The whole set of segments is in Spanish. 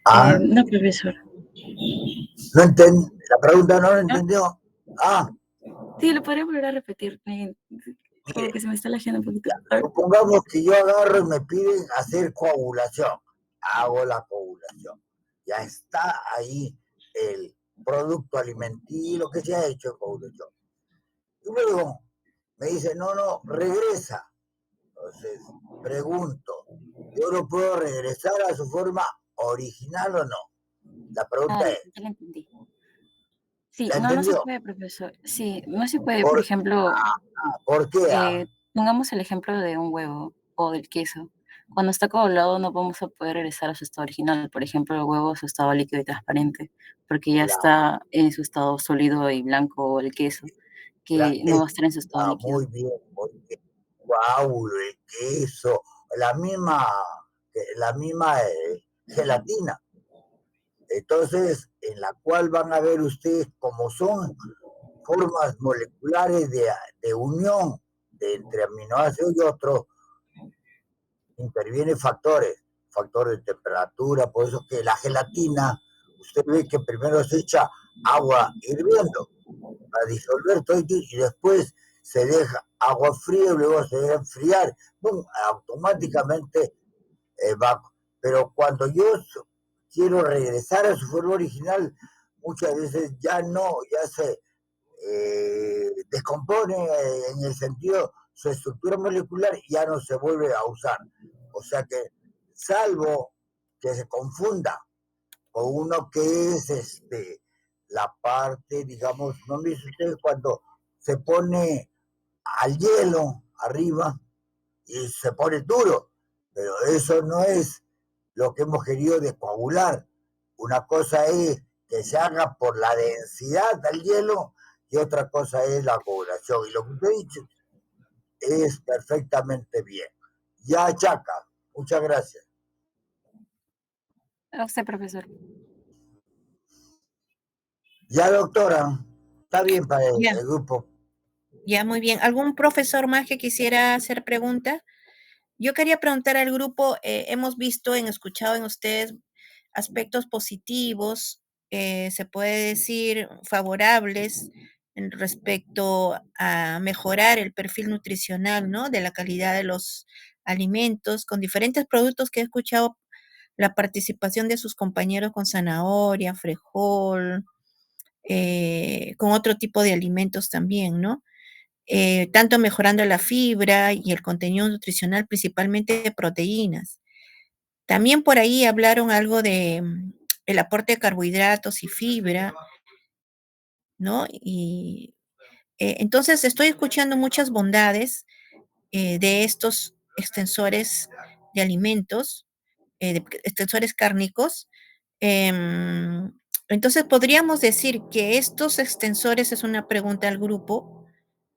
Ah, No, profesor. no entendí, la pregunta no la ¿Ah? entendió. Ah, Sí, lo podría volver a repetir. Como mire, que se me está lajeando un poquito. A ver. supongamos que yo agarro y me piden hacer coagulación. Hago la coagulación. Ya está ahí el producto alimenticio, lo que se ha hecho en coagulación. Y luego me dice, no, no, regresa. Entonces, pregunto, ¿yo lo puedo regresar a su forma original o no? La pregunta es, Ya lo entendí. Sí, ¿la no, no se entendió? puede, profesor. Sí, no se puede. Por ¿Por, ejemplo, ¿por qué? pongamos el ejemplo de un huevo o del queso. Cuando está coagulado no vamos a poder regresar a su estado original. Por ejemplo, el huevo a su estado líquido y transparente, porque ya La, está en su estado sólido y blanco, o el queso, la, que no va a estar en su estado líquido. muy bien, porque coágulo, el queso, la misma, la misma gelatina. Entonces, en la cual van a ver ustedes cómo son formas moleculares de unión de entre aminoácidos y otros, intervienen factores de temperatura, por eso que la gelatina, usted ve que primero se echa agua hirviendo para disolver todo y después se deja agua fría y luego se deja enfriar, ¡pum! Automáticamente va. Pero cuando yo quiero regresar a su forma original, muchas veces ya no, ya se descompone en el sentido, su estructura molecular ya no se vuelve a usar. O sea que, salvo que se confunda con uno que es la parte, digamos, ¿no me dice usted cuando se pone al hielo arriba y se pone duro? Pero eso no es lo que hemos querido de coagular. Una cosa es que se haga por la densidad del hielo y otra cosa es la coagulación. Y lo que usted ha dicho es perfectamente bien. Ya, Chaca, muchas gracias. A usted, profesor. Ya, doctora, está bien para Ya, el grupo. ya, muy bien. ¿Algún profesor más que quisiera hacer pregunta? Yo quería preguntar al grupo, hemos visto, escuchado en ustedes aspectos positivos, se puede decir favorables en respecto a mejorar el perfil nutricional, ¿no? De la calidad de los alimentos, con diferentes productos que he escuchado la participación de sus compañeros con zanahoria, frejol, con otro tipo de alimentos también, ¿no? Tanto mejorando la fibra y el contenido nutricional, principalmente de proteínas. También por ahí hablaron algo de el aporte de carbohidratos y fibra, ¿no? Y entonces estoy escuchando muchas bondades de estos extensores de alimentos, de extensores cárnicos. Em, entonces podríamos decir que estos extensores, es una pregunta al grupo,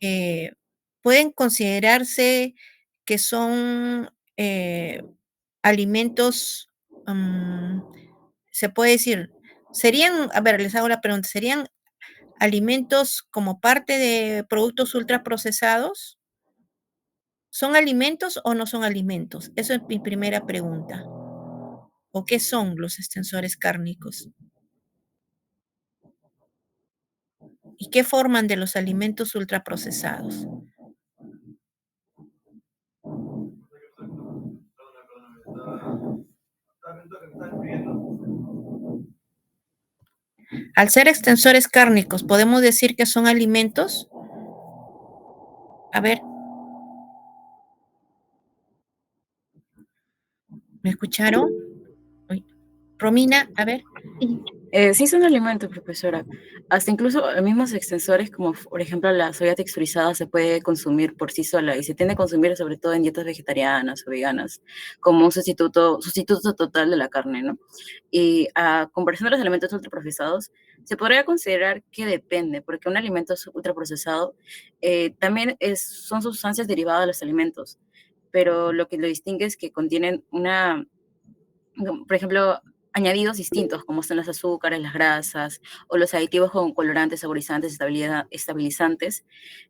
eh, pueden considerarse que son alimentos, se puede decir, serían, a ver, les hago la pregunta, ¿serían alimentos como parte de productos ultraprocesados? ¿Son alimentos o no son alimentos? Esa es mi primera pregunta. ¿O qué son los extensores cárnicos? ¿Y qué forman de los alimentos ultraprocesados? Al ser extensores cárnicos, ¿podemos decir que son alimentos? A ver. ¿Me escucharon? Uy. Romina, a ver. Sí son alimentos, profesora. Hasta incluso los mismos extensores, como por ejemplo la soya texturizada, se puede consumir por sí sola y se tiende a consumir sobre todo en dietas vegetarianas o veganas, como un sustituto total de la carne, ¿no? Y a comparación de los alimentos ultraprocesados, se podría considerar que depende, porque un alimento ultraprocesado también son sustancias derivadas de los alimentos, pero lo que lo distingue es que contienen por ejemplo, añadidos distintos, como son los azúcares, las grasas, o los aditivos con colorantes, saborizantes, estabilizantes.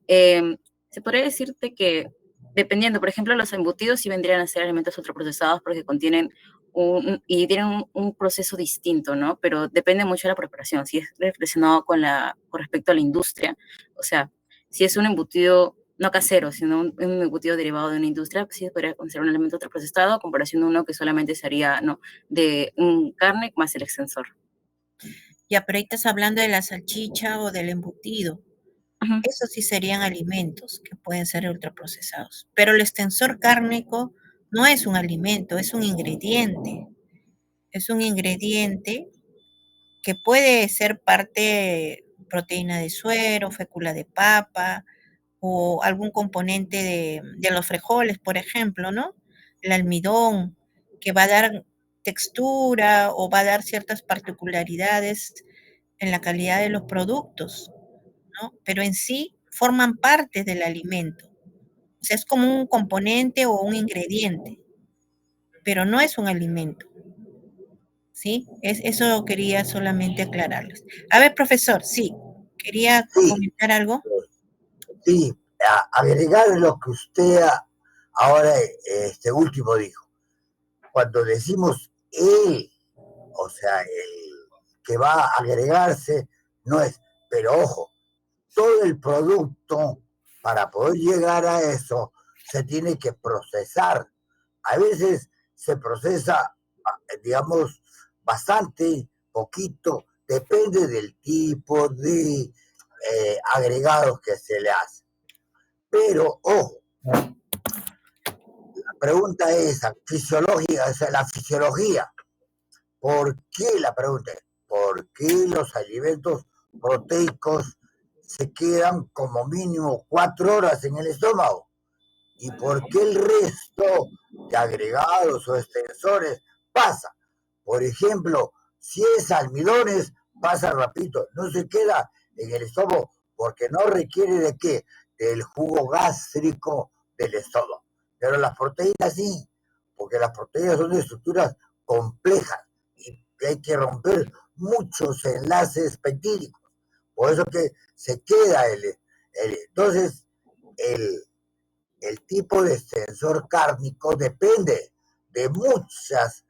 Se podría decirte que dependiendo, por ejemplo, los embutidos sí vendrían a ser alimentos ultraprocesados porque contienen y tienen un proceso distinto, ¿no? Pero depende mucho de la preparación. Si es relacionado con respecto a la industria, o sea, si es un embutido no casero, sino un embutido derivado de una industria, pues sí podría considerar un alimento ultraprocesado a comparación de uno que solamente sería, ¿no?, de un carne más el extensor. Ya, pero ahí estás hablando de la salchicha o del embutido. Ujú. Esos sí serían alimentos que pueden ser ultraprocesados. Pero el extensor cárnico no es un alimento, es un ingrediente. Es un ingrediente que puede ser parte proteína de suero, fécula de papa o algún componente de los frijoles, por ejemplo, ¿no? El almidón, que va a dar textura o va a dar ciertas particularidades en la calidad de los productos, ¿no? Pero en sí forman parte del alimento. O sea, es como un componente o un ingrediente, pero no es un alimento, ¿sí? Eso quería solamente aclararles. A ver, profesor, sí, quería Sí, comentar algo. sí, agregar lo que usted ahora este último dijo. Cuando decimos él, o sea, el que va a agregarse, no es, pero ojo, todo el producto para poder llegar a eso se tiene que procesar. A veces se procesa, digamos, bastante, poquito, depende del tipo de agregados que se le hace. Pero, ojo, la pregunta es fisiológica, o sea, la fisiología. ¿Por qué la pregunta es? ¿Por qué los alimentos proteicos se quedan como mínimo 4 horas en el estómago? ¿Y por qué el resto de agregados o extensores pasa? Por ejemplo, si es almidones, pasa rapidito, no se queda en el estómago porque no requiere de qué, del jugo gástrico del estómago. Pero las proteínas sí, porque las proteínas son de estructuras complejas y hay que romper muchos enlaces peptídicos. Por eso que se queda entonces el, el tipo de extensor cárnico depende de muchas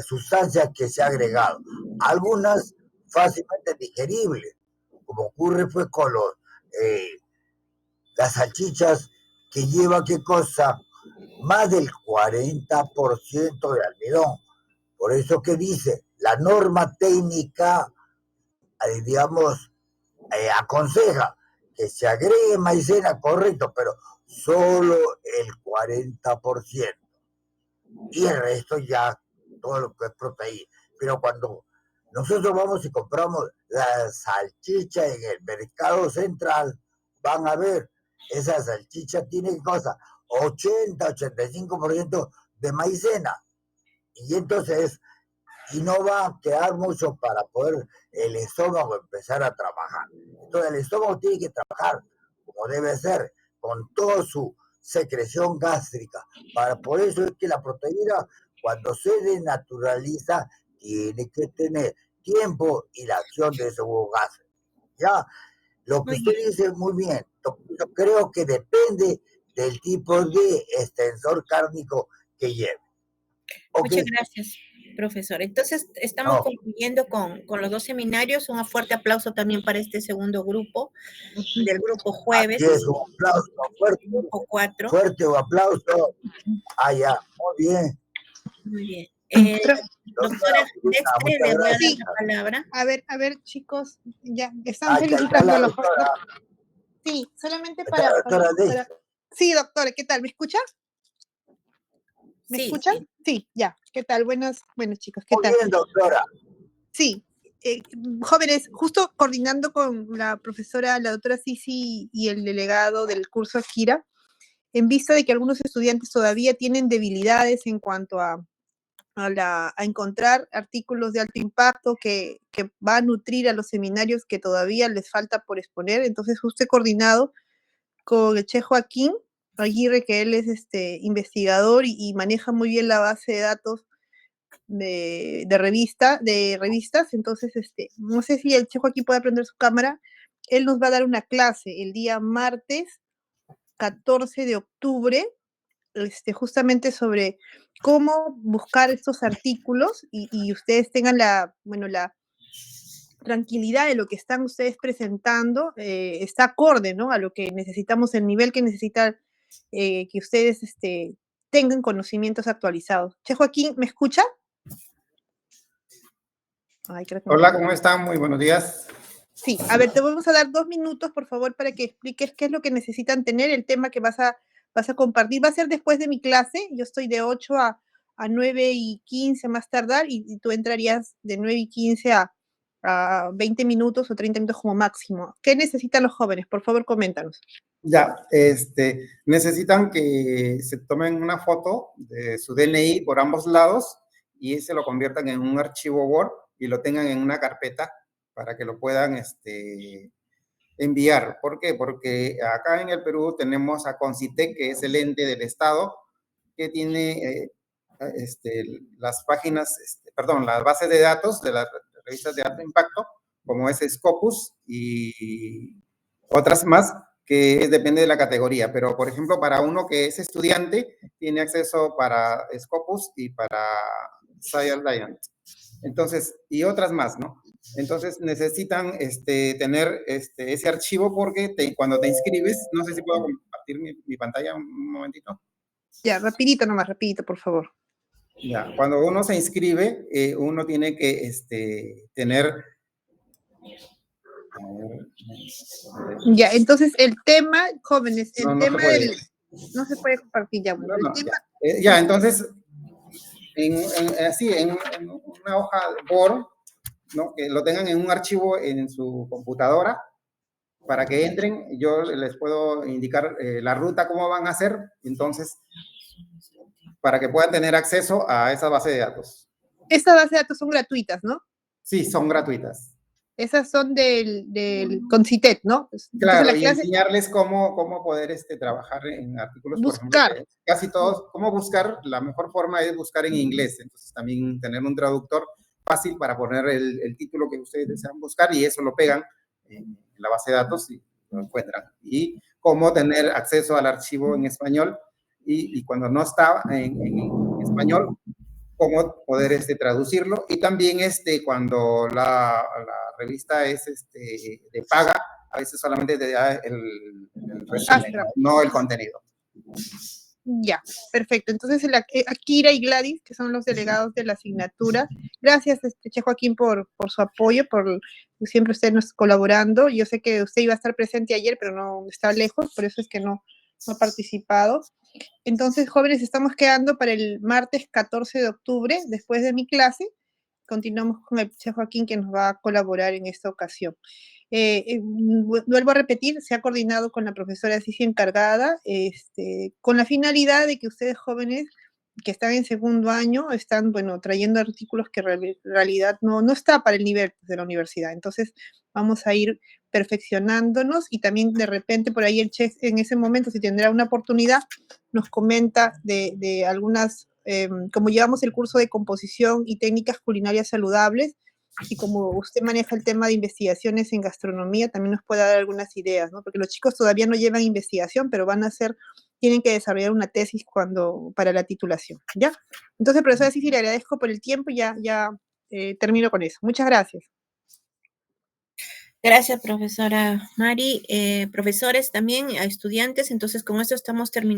sustancias que se ha agregado. Algunas fácilmente digeribles, como ocurre pues con las salchichas que lleva qué cosa, más del 40% de almidón. Por eso que dice, la norma técnica, digamos, aconseja que se agregue maicena, correcto, pero solo el 40%. Y el resto ya, todo lo que es proteína. Pero cuando nosotros vamos y compramos la salchicha en el mercado central, van a ver, esa salchicha tiene cosa, 80-85% de maicena. Y entonces y no va a quedar mucho para poder el estómago empezar a trabajar. Entonces el estómago tiene que trabajar como debe ser, con toda su secreción gástrica. Por eso es que la proteína, cuando se denaturaliza, tiene que tener tiempo y la acción de ese jugo gástrico. Ya, lo que Muy usted bien. dice muy bien. Yo creo que depende del tipo de extensor cárnico que lleve. ¿Ok? Muchas gracias, profesor. Entonces, estamos No, concluyendo con los dos seminarios. Un fuerte aplauso también para este segundo grupo, del grupo aquí es jueves, un aplauso fuerte. grupo 4. Fuerte o aplauso. Ah, ya, muy bien. Muy bien. Doctora Doctora Bruna, Dextre, muchas le voy a dar gracias. la palabra. A ver, chicos, ya están Ah, ya está felicitando la a los doctora. Sí, solamente Está la doctora para... Dexter. Sí, doctora, ¿qué tal? ¿Me escuchas? ¿Me Sí, escuchan? sí. Sí, ya. ¿Qué tal? Buenos chicos, ¿qué Muy tal? bien, doctora. Sí, jóvenes, justo coordinando con la profesora, la doctora Sisi y el delegado del curso Akira, en vista de que algunos estudiantes todavía tienen debilidades en cuanto a encontrar artículos de alto impacto que va a nutrir a los seminarios que todavía les falta por exponer. Entonces, justo he coordinado con el Che Joaquín Aguirre, que él es investigador y maneja muy bien la base de datos de revistas. Entonces, no sé si el Che Joaquín puede prender su cámara. Él nos va a dar una clase el día martes 14 de octubre justamente sobre cómo buscar estos artículos y ustedes tengan la tranquilidad de lo que están ustedes presentando, está acorde, ¿no? A lo que necesitamos, el nivel que necesita que ustedes tengan conocimientos actualizados. Che Joaquín, ¿me escucha? Ay, creo que no. Hola, ¿cómo están? Muy buenos días. Sí, a ver, te vamos a dar 2 minutos, por favor, para que expliques qué es lo que necesitan tener, el tema que vas a compartir. Va a ser después de mi clase, yo estoy de 8 a 9:15 más tardar, y tú entrarías de 9:15 a 20 minutos o 30 minutos como máximo. ¿Qué necesitan los jóvenes? Por favor, coméntanos. Ya, necesitan que se tomen una foto de su DNI por ambos lados y se lo conviertan en un archivo Word y lo tengan en una carpeta para que lo puedan enviar. ¿Por qué? Porque acá en el Perú tenemos a Concitec, que es el ente del Estado, que tiene las páginas, las bases de datos de las revistas de alto impacto, como es Scopus y otras más, que depende de la categoría. Pero, por ejemplo, para uno que es estudiante, tiene acceso para Scopus y para ScienceDiant. Entonces, y otras más, ¿no? Entonces, necesitan tener ese archivo porque cuando te inscribes, no sé si puedo compartir mi pantalla un momentito. Ya, rapidito nomás, rapidito, por favor. Ya, cuando uno se inscribe, uno tiene que tener... Ya, entonces el tema, jóvenes, el No tema se puede. del... No se puede compartir ya, bueno, el tema... Ya, entonces, en una hoja de Word, ¿no? Que lo tengan en un archivo en su computadora, para que entren, yo les puedo indicar la ruta, cómo van a hacer, entonces, para que puedan tener acceso a esa base de datos. Estas bases de datos son gratuitas, ¿no? Sí, son gratuitas. Esas son del Concitec, ¿no? Claro, entonces, y enseñarles cómo poder trabajar en artículos, buscar. por ejemplo, casi todos, cómo buscar, la mejor forma es buscar en inglés, entonces también tener un traductor fácil para poner el título que ustedes desean buscar y eso lo pegan en la base de datos y lo encuentran. Y cómo tener acceso al archivo en español y cuando no está en español, cómo poder traducirlo. Y también cuando la revista es de paga, a veces solamente te da el resumen, no el contenido. Ya, perfecto. Entonces, Akira y Gladys, que son los delegados de la asignatura, gracias, Che Joaquín, por su apoyo, por siempre usted nos colaborando. Yo sé que usted iba a estar presente ayer, pero no está lejos, por eso es que no ha participado. Entonces, jóvenes, estamos quedando para el martes 14 de octubre, después de mi clase. Continuamos con el Che Joaquín, que nos va a colaborar en esta ocasión. Vuelvo a repetir, se ha coordinado con la profesora Cici encargada, con la finalidad de que ustedes jóvenes que están en segundo año están, trayendo artículos que en realidad no está para el nivel de la universidad. Entonces, vamos a ir perfeccionándonos y también de repente por ahí el Che en ese momento, si tendrá una oportunidad, nos comenta de algunas, como llevamos el curso de composición y técnicas culinarias saludables, y como usted maneja el tema de investigaciones en gastronomía, también nos puede dar algunas ideas, ¿no? Porque los chicos todavía no llevan investigación, pero tienen que desarrollar una tesis para la titulación, ¿ya? Entonces, profesora Cici, le agradezco por el tiempo y ya termino con eso. Muchas gracias. Gracias, profesora Mari. Profesores también, a estudiantes. Entonces, con esto estamos terminando.